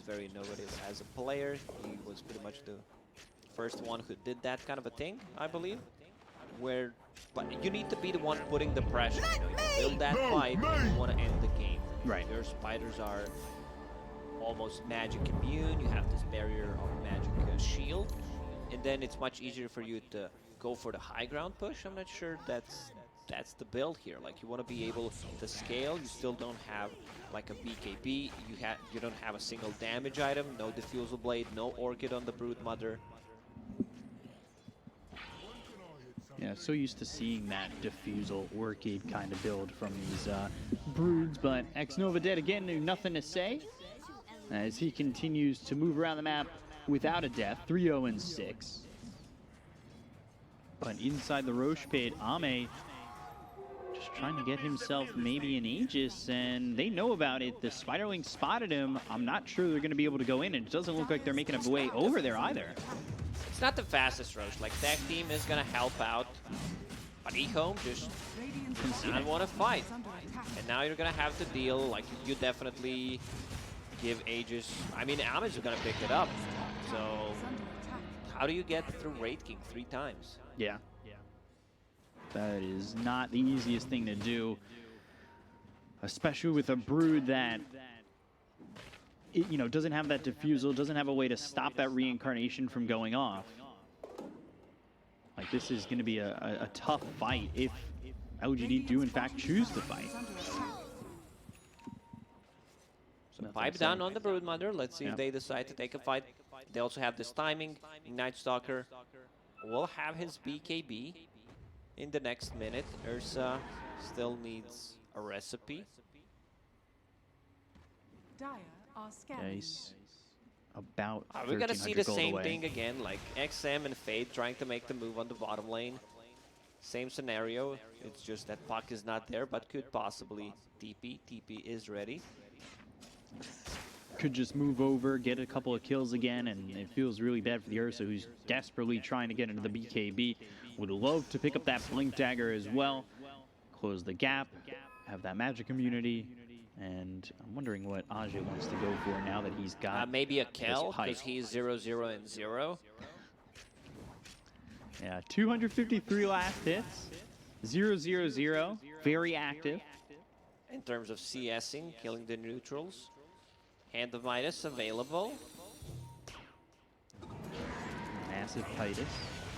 very innovative as a player. He was pretty much the first one who did that kind of a thing, I believe. But you need to be the one putting the pressure. You know, you build that fight and you want to end the game. Right. Your spiders are almost magic immune. You have this barrier of magic shield, and then it's much easier for you to go for the high ground push. I'm not sure that's the build here. Like, you want to be able to scale. You still don't have like a BKB. You don't have a single damage item. No diffusal blade. No orchid on the Broodmother. Yeah, so used to seeing that diffusal orchid kind of build from these broods, but Xnova Dead again, nothing to say as he continues to move around the map without a death, 3-0-6. But inside the Roche pit, Ame just trying to get himself maybe an Aegis, and they know about it. The Spiderling spotted him. I'm not sure they're going to be able to go in, and it doesn't look like they're making a way over there either. It's not the fastest Roche. Like, tag team is going to help out, but EHome just doesn't want to fight. And now you're going to have to deal, like, you definitely give Aegis. I mean, Amish is going to pick it up. So, how do you get through Raid King 3 times? Yeah. That is not the easiest thing to do, especially with a brood that, you know, doesn't have that diffusal, doesn't have a way to stop that reincarnation from going off. Like, this is going to be a tough fight if LGD do in fact choose to fight. So pipe down on the Broodmother. Let's see if they decide to take a fight. They also have this timing. Night Stalker will have his BKB in the next minute. Ursa still needs a recipe. Nice. About we're gonna see the same away. thing again, like XM and Fade trying to make the move on the bottom lane. Same scenario. It's just that Puck is not there, but could possibly TP. TP is ready. Could just move over, get a couple of kills again, and it feels really bad for the Ursa, who's desperately trying to get into the BKB. Would love to pick up that Blink Dagger as well, close the gap, have that magic immunity, and I'm wondering what Ajay wants to go for now that he's got maybe a kill, because he's 0-0 and 0. Yeah, 253 last hits, 0-0-0, very active. In terms of CSing, killing the neutrals. Hand of Midas available. Massive Titus.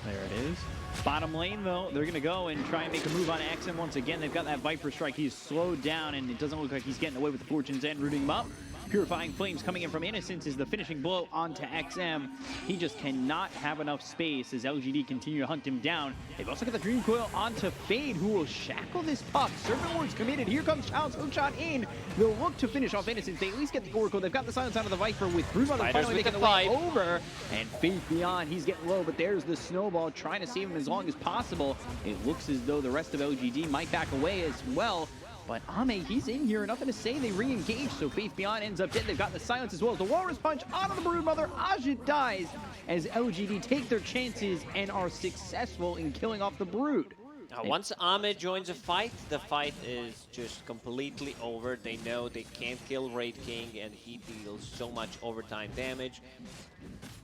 There it is. Bottom lane, though, they're going to go and try and make a move on XM once again. They've got that Viper Strike. He's slowed down, and it doesn't look like he's getting away with the Fortune's End, rooting him up. Purifying Flames coming in from Innocence is the finishing blow onto XM. He just cannot have enough space as LGD continue to hunt him down. They've also got the Dream Coil onto Fade, who will shackle this puck. Serpent Lord's committed. Here comes Child's hookshot in. They'll look to finish off Innocence. They at least get the Oracle. They've got the silence out of the Viper with Broodmother finally making the way over. And Faith Beyond, he's getting low, but there's the Snowball trying to save him as long as possible. It looks as though the rest of LGD might back away as well. But Ame, he's in here, nothing to say. They re-engage, so Faith Beyond ends up dead. They've got the silence as well as the Walrus Punch onto the Broodmother. Ajit dies as LGD take their chances and are successful in killing off the Brood. Now, once Ame joins the fight is just completely over. They know they can't kill Raid King, and he deals so much overtime damage.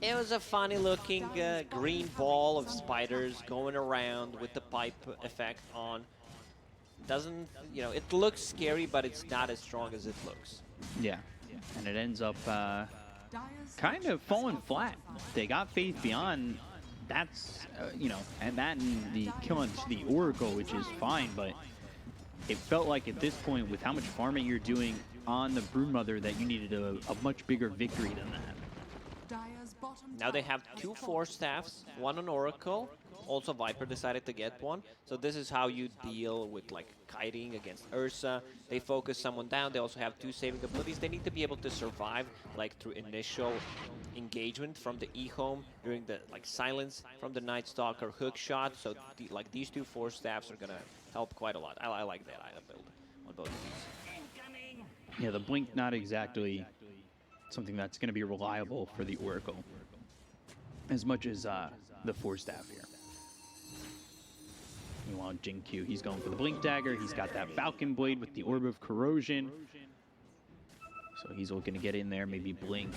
It was a funny-looking green ball of spiders going around with the pipe effect on. Doesn't, you know, it looks scary, but it's not as strong as it looks. Yeah, and it ends up kind of falling flat. They got Faith Beyond. That's, you know, and that and the kill onto the Oracle, which is fine, but it felt like at this point, with how much farming you're doing on the Broodmother, that you needed a much bigger victory than that. Now they have 2 Force Staffs, 1 on Oracle. Also, Viper decided to get 1. So this is how you deal with, like, kiting against Ursa. They focus someone down. They also have 2 saving abilities. They need to be able to survive, like, through initial engagement from the EHome during the, like, silence from the Night Stalker hook shot. So, like, these 2 Force Staffs are gonna help quite a lot. I like that item build on both of these. Yeah, the Blink not exactly something that's going to be reliable for the Oracle as much as the Force Staff here. Meanwhile, Jin-Q, he's going for the Blink Dagger. He's got that Falcon Blade with the Orb of Corrosion. So he's looking to get in there, maybe blink,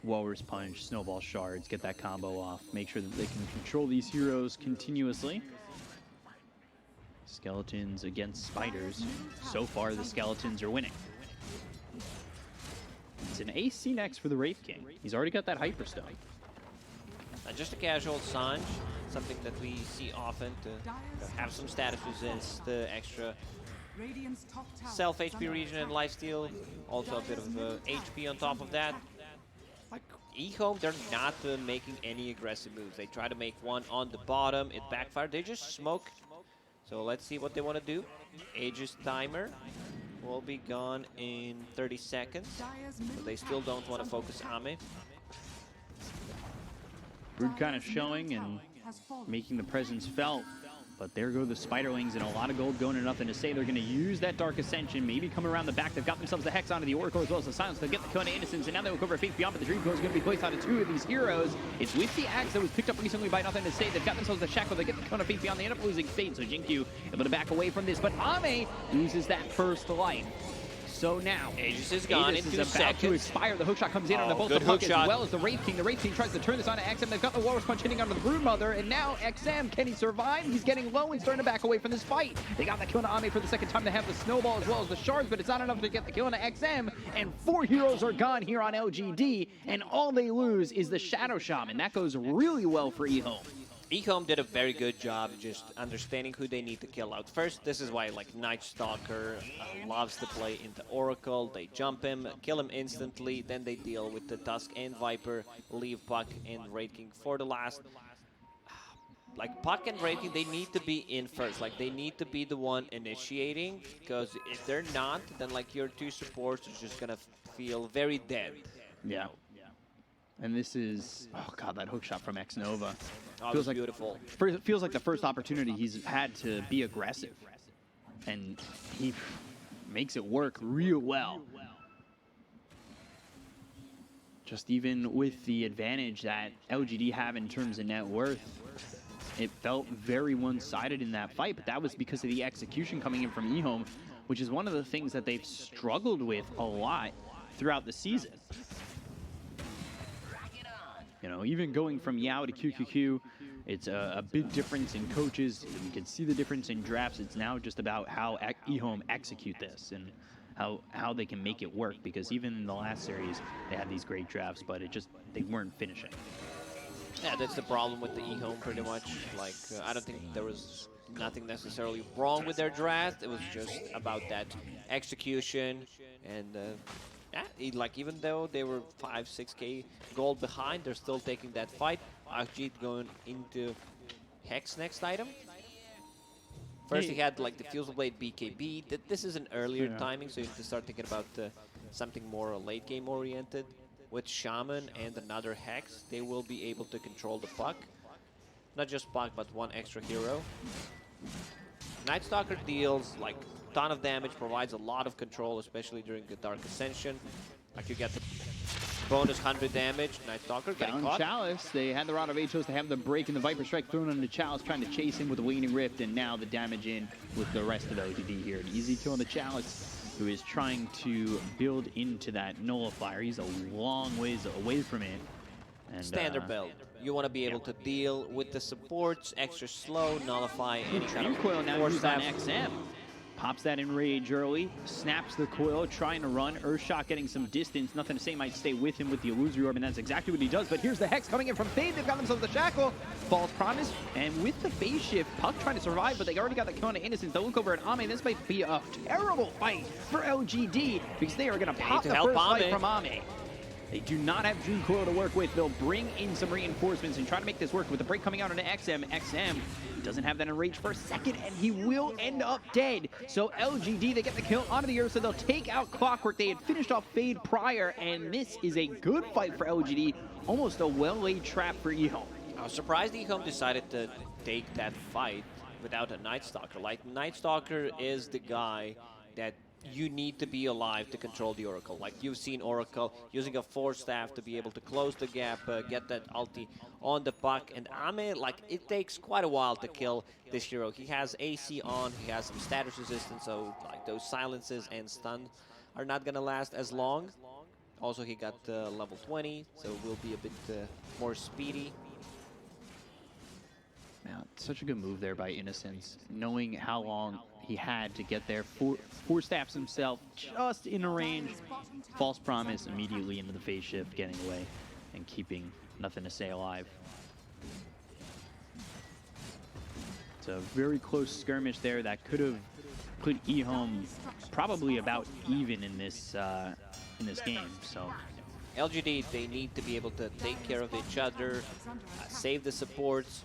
Walrus Punch, Snowball Shards, get that combo off, make sure that they can control these heroes continuously. Skeletons against spiders. So far, the skeletons are winning. It's an AC next for the Wraith King. He's already got that Hyperstone. Just a casual Sanj, something that we see often to have some status resist, the extra self HP regen and lifesteal, also a bit of HP on top of that. Like EHome, they're not making any aggressive moves. They try to make one on the bottom, it backfired, they just smoke. So let's see what they want to do. Aegis timer will be gone in 30 seconds. So they still don't want to focus Ame. Brood kind of showing and making the presence felt. But there go the Spiderlings and a lot of gold going to nothing to say. They're going to use that Dark Ascension, maybe come around the back. They've got themselves the Hex onto the Oracle as well as the Silence. They'll get the Cone of Innocence, and now they look over Faith Beyond, but the Dream Coil is going to be placed onto two of these heroes. It's with the Axe that was picked up recently by Nothing to Say. They've got themselves the Shackle. They get the Cone of Faith Beyond. They end up losing Fate, so Jinkyu able to back away from this. But Ame loses that first life. So now, Aegis is gone in 2 about seconds. to expire. The hookshot comes in on the both the puck as well as the Wraith King. The Wraith King tries to turn this onto XM. They've got the Walrus Punch hitting onto the Broodmother, and now XM, can he survive? He's getting low and starting to back away from this fight. They got the kill on Ame for the second time. They have the Snowball as well as the Shards, but it's not enough to get the kill on XM, and 4 heroes are gone here on LGD, and all they lose is the Shadow Shaman. That goes really well for EHome. EHome did a very good job just understanding who they need to kill out. First, this is why like Night Stalker loves to play into Oracle. They jump him, kill him instantly, then they deal with the Tusk and Viper, leave Puck and Wraith King for the last. Like Puck and Wraith King, they need to be in first. Like they need to be the one initiating, because if they're not, then like your 2 supports are just gonna feel very dead. Yeah. And this is, oh god, that hook shot from X-Nova. Oh, feels like beautiful. Feels like the first opportunity he's had to be aggressive. And he makes it work real well. Just even with the advantage that LGD have in terms of net worth, it felt very one-sided in that fight, but that was because of the execution coming in from EHome, which is one of the things that they've struggled with a lot throughout the season. You know, even going from Yao to QQQ, it's a big difference in coaches. You can see the difference in drafts. It's now just about how EHome execute this and how they can make it work, because even in the last series, they had these great drafts, but they weren't finishing. Yeah, that's the problem with the EHome pretty much. Like, I don't think there was nothing necessarily wrong with their draft. It was just about that execution and yeah, like even though they were 5-6k gold behind, they're still taking that fight. Ajit going into Hex next item. First he had like the Fusil Blade BKB. This is an earlier timing, so you have to start thinking about something more late game oriented. With Shaman and another Hex, they will be able to control the Puck. Not just Puck, but one extra hero. Night Stalker deals like ton of damage, provides a lot of control, especially during the Dark Ascension. Like you get the bonus 100 damage. Night Stalker getting caught. Chalice, they had the Rod of Atos, they have the break and the Viper Strike thrown onto Chalice, trying to chase him with the Waning Rift, and now the damage in with the rest of LGD here. An easy kill on the Chalice, who is trying to build into that Nullifier. He's a long ways away from it. And, standard build. You want to be able to deal with the supports, extra slow, nullify any kind of coil now force used on staff. XM. Pops that in rage early, snaps the coil, trying to run. Earthshock getting some distance. Nothing to Say might stay with him with the Illusory Orb, and that's exactly what he does. But here's the Hex coming in from Fade. They've got themselves the Shackle. False Promise. And with the phase shift, Puck trying to survive, but they already got the Cone of Innocence. They'll look over at Ame. This might be a terrible fight for LGD, because they are going to pop the first fight from Ame. They do not have Dream Coil to work with. They'll bring in some reinforcements and try to make this work with the break coming out on XM. XM doesn't have that in rage for a second, and he will end up dead. So LGD, they get the kill onto the Earth, so they'll take out Clockwork. They had finished off Fade prior, and this is a good fight for LGD. Almost a well-laid trap for EHome. I was surprised EHome decided to take that fight without a Night Stalker. Like, Night Stalker is the guy that you need to be alive to control the Oracle. Like, you've seen Oracle using a Force Staff to be able to close the gap, get that ulti on the Puck. And Ame, like, it takes quite a while to kill this hero. He has AC on, he has some status resistance, so like those silences and stun are not gonna last as long. Also, he got level 20, so will be a bit more speedy. Yeah, such a good move there by Innocence, knowing how long he had to get there. Four staffs himself, just in a range. False promise immediately into the phase shift, getting away and keeping nothing to say alive. It's a very close skirmish there that could have put EHome probably about even in this game. So LGD, they need to be able to take care of each other, save the supports.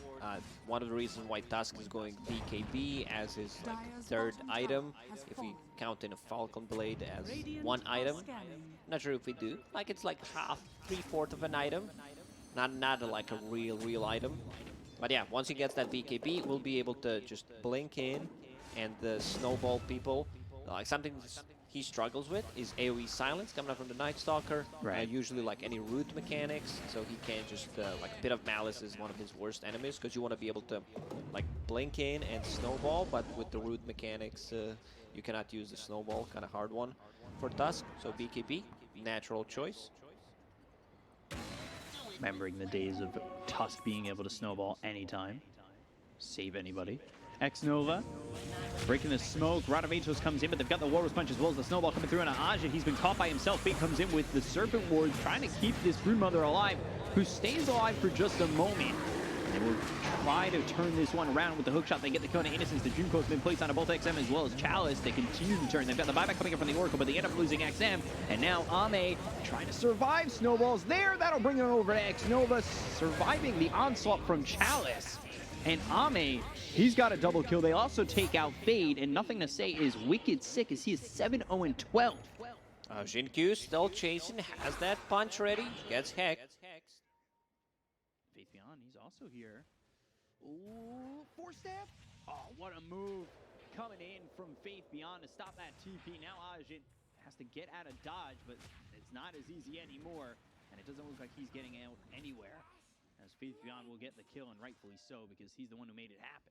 One of the reasons why Tusk is going BKB as his third item, if we count in a Falcon Blade as one item. Not sure if we do. Like it's like half, 3/4 of an item. Not like a real item. But yeah, once he gets that BKB, we'll be able to just blink in and snowball people. Like something he struggles with is AoE silence coming up from the Night Stalker. Right. Usually like any root mechanics, so he can't just like a bit of malice is one of his worst enemies because you want to be able to like blink in and snowball, but with the root mechanics, you cannot use the snowball. Kind of hard one for Tusk. So BKB, natural choice. remembering the days of Tusk being able to snowball anytime, save anybody. X-Nova breaking the smoke. Radomitos comes in, but they've got the Walrus Punch as well as the Snowball coming through on Aja. He's been caught by himself. Fate comes in with the Serpent Ward, trying to keep this Broodmother alive, who stays alive for just a moment. They will try to turn this one around with the hookshot. They get the Cone of Innocence. The Dream Coat's been placed on both XM as well as Chalice. They continue to turn. They've got the buyback coming up from the Oracle, but they end up losing XM. And now Ame trying to survive. Snowballs there. That'll bring it over to X-Nova, surviving the onslaught from Chalice. And Ame, he's got a double kill. They also take out Fade, and nothing to say is Wicked sick as he is 7-0-12. Jinkyu still chasing, has that punch ready, gets hexed. Faith Beyond, he's also here. Ooh, 4-step. Oh, what a move. Coming in from Faith Beyond to stop that TP. Now Ajit has to get out of dodge, but it's not as easy anymore. And it doesn't look like he's getting out anywhere. As Faith Beyond will get the kill, and rightfully so, because he's the one who made it happen.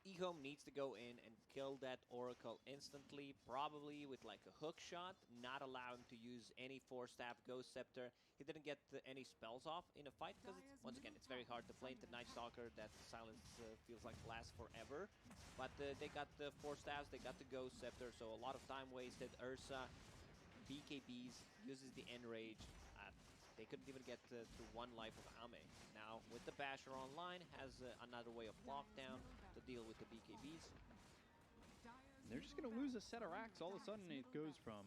EHome needs to go in and kill that Oracle instantly, probably with like a hook shot, not allow him to use any 4-staff Ghost Scepter. He didn't get any spells off in a fight, because once again, it's very hard to play into Night Stalker. That silence feels like lasts forever. But they got the 4 staffs, they got the Ghost Scepter, so a lot of time wasted. Ursa, BKBs, uses the Enrage. They couldn't even get through one life of Ame. Now, with the Basher online, has another way of lockdown to deal with the BKBs. They're just going to lose a set of racks. All of a sudden, it goes from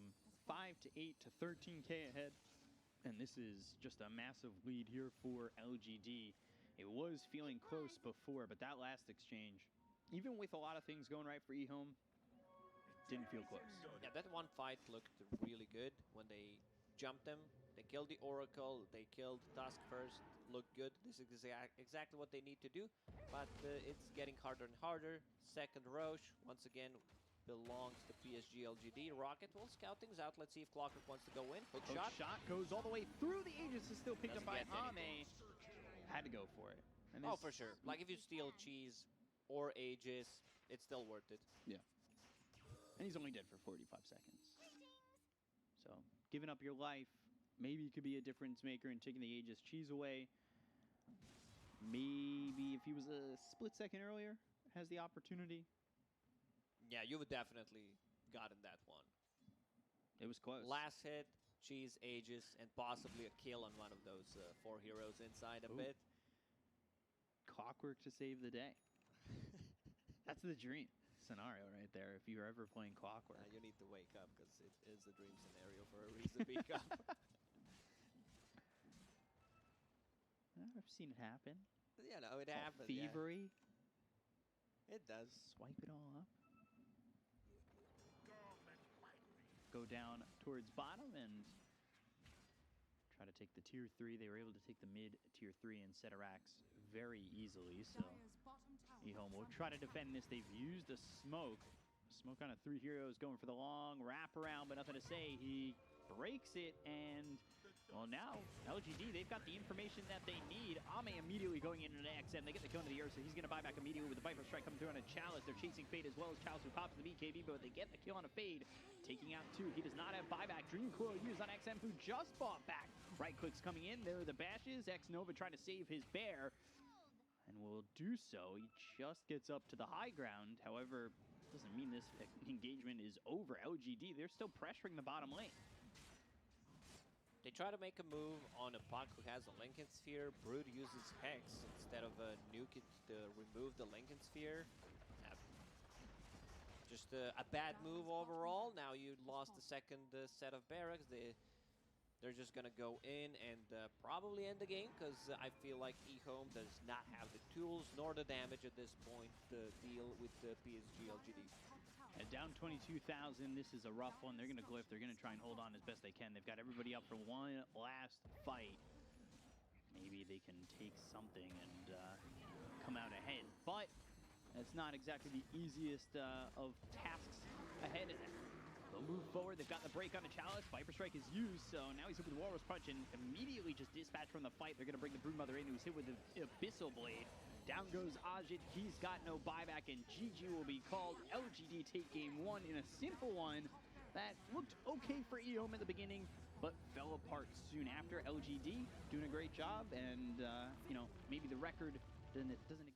5 to 8 to 13K ahead. And this is just a massive lead here for LGD. It was feeling close before, but that last exchange, even with a lot of things going right for EHome, didn't feel close. Yeah, that one fight looked really good when they jumped them. They killed the Oracle, they killed Tusk first, looked good. This is exactly what they need to do, but it's getting harder and harder. Second Roche, once again, belongs to PSG LGD. Rocket will scout things out. Let's see if Clockwork wants to go in. Hook shot Goes all the way through the Aegis, is still picked up by Ame. Had to go for it. And oh, for sure. Like if you steal Cheese or Aegis, it's still worth it. Yeah. And he's only dead for 45 seconds. So, giving up your life, maybe you could be a difference maker in taking the Aegis Cheese away. Maybe if he was a split second earlier, has the opportunity. Yeah, you would definitely gotten that one. It was close. Last hit, Cheese, Aegis, and possibly a kill on one of those 4 heroes inside a bit. Clockwork to save the day. That's the dream scenario right there, if you're ever playing Clockwork. You need to wake up, because it is the dream scenario for a reason to wake up. I've seen it happen. Yeah, no, it happens. Thievery. Yeah. It does. Swipe it all up. Go down towards bottom and try to take the tier 3. They were able to take the mid tier 3 and set a racks very easily. So EHome will try to defend this. They've used a smoke. Smoke on a 3 heroes, going for the long wrap around, but nothing to say. He breaks it, and Well, now, LGD, they've got the information that they need. Ame immediately going into an XM. They get the kill into the Ursa. He's going to buy back immediately with the Viper Strike coming through on a Chalice. They're chasing Fade as well as Chalice, who pops the BKB, but they get the kill on a Fade, taking out 2. He does not have buyback. Dream Coil used on XM, who just bought back. Right clicks coming in. There are the bashes. X-Nova trying to save his bear, and will do so. He just gets up to the high ground. However, doesn't mean this engagement is over. LGD, they're still pressuring the bottom lane. They try to make a move on a Puck who has a Lincoln Sphere. Brood uses Hex instead of a nuke to remove the Lincoln Sphere. Just a bad move overall. Now you lost the second set of barracks. They're just going to go in and probably end the game, because I feel like EHome does not have the tools nor the damage at this point to deal with the PSG LGD. And down 22,000, this is a rough one. They're going to glyph. They're going to try and hold on as best they can. They've got everybody up for one last fight. Maybe they can take something and come out ahead. But that's not exactly the easiest of tasks ahead. They'll move forward. They've got the break on a Chalice. Viper Strike is used, so now he's hit with the Walrus Punch and immediately just dispatched from the fight. They're going to bring the Broodmother in, who's hit with the Abyssal Blade. Down goes Ajit. He's got no buyback, and GG will be called. LGD take game 1 in a simple one that looked okay for EHome at the beginning, but fell apart soon after. LGD doing a great job, and, you know, maybe the record doesn't exactly